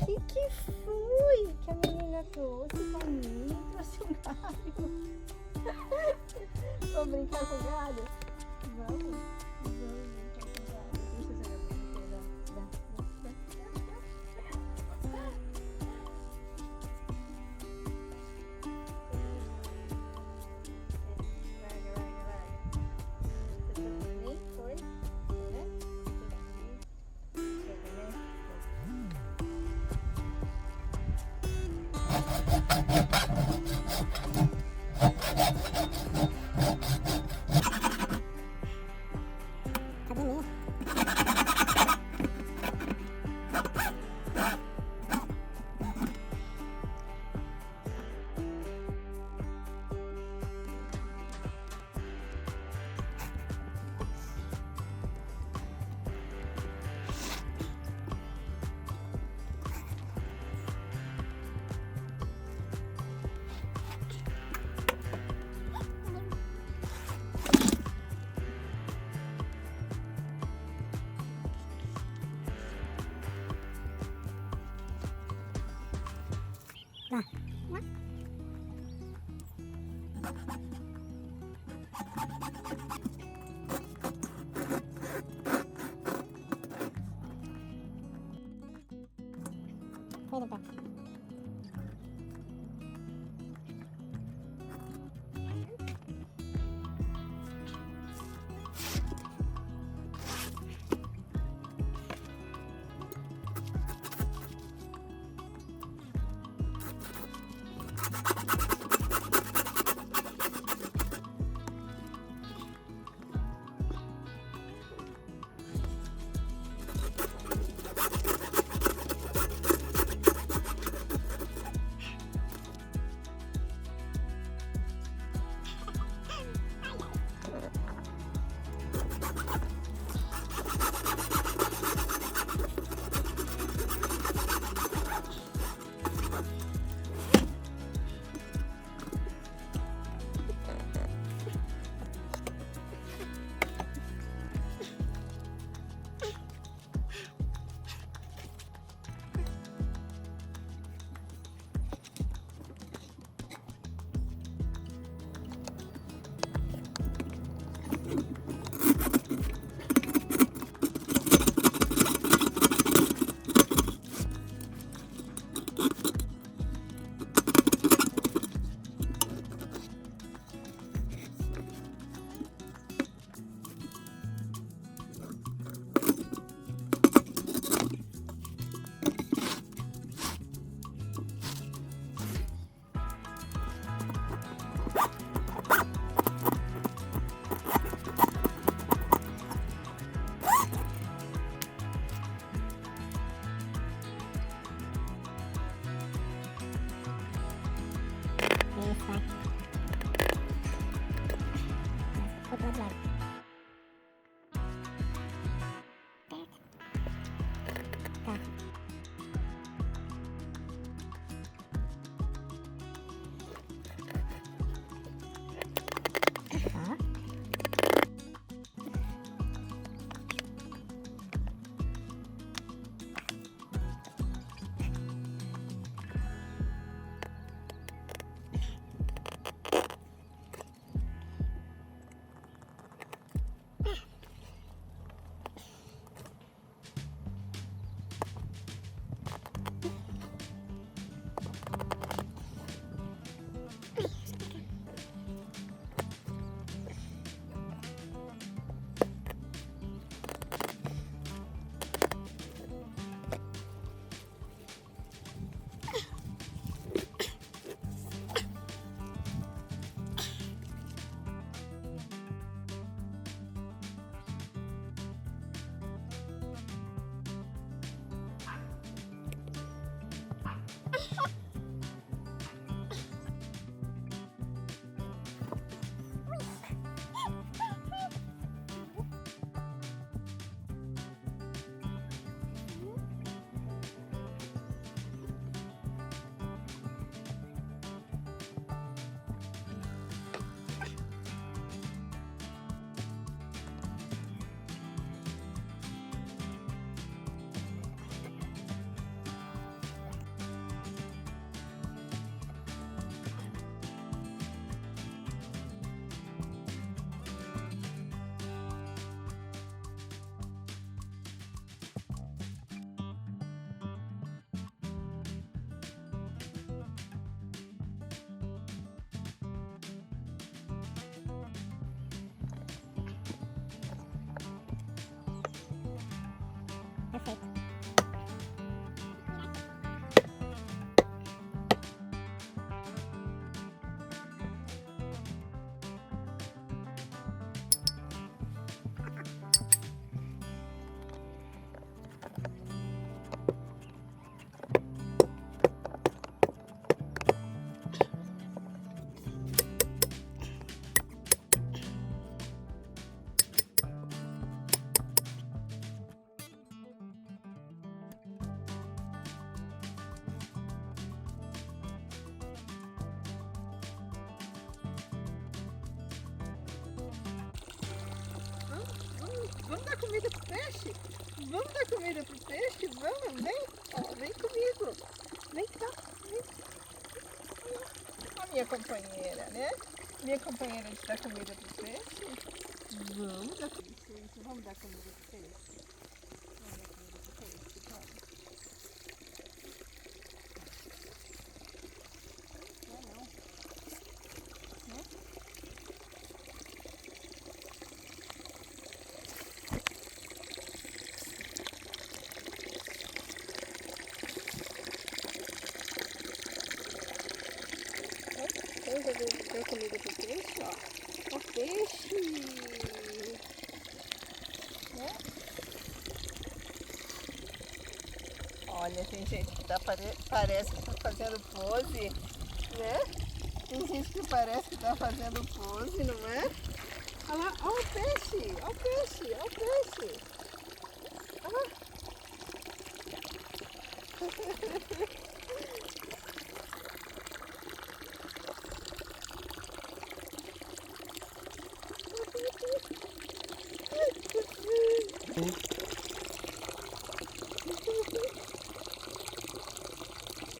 E que foi que a menina trouxe pra mim? Trouxe um galho. Vamos brincar com o galho? Vamos. Vamos brincar com o galho. Deixa eu jogar pra você. Nem foi. Tá vendo? Chega, né? Cadê mesmo? Lá. Lá. Foi do pé. Isso, vai. Foi pro outro lado. Tá. Ó. Perfeito. Vamos dar comida pro peixe? Vamos dar comida pro peixe? Vamos, vem. Ó, vem comigo. Vem cá. Vem. A minha companheira, né? Minha companheira de dar comida pro peixe. Vamos dar comida pro peixe. Vamos dar comida pro peixe. Vamos dar comida pro peixe. Vamos. Não. Né? Eu já dei comida pro peixe, ó. Ó, peixe! Né? Olha, tem gente que parece que tá fazendo pose, né? Tem gente que parece que tá fazendo pose, não é? Olha lá, ó o peixe! Ó o peixe! Ó o peixe! Olha lá.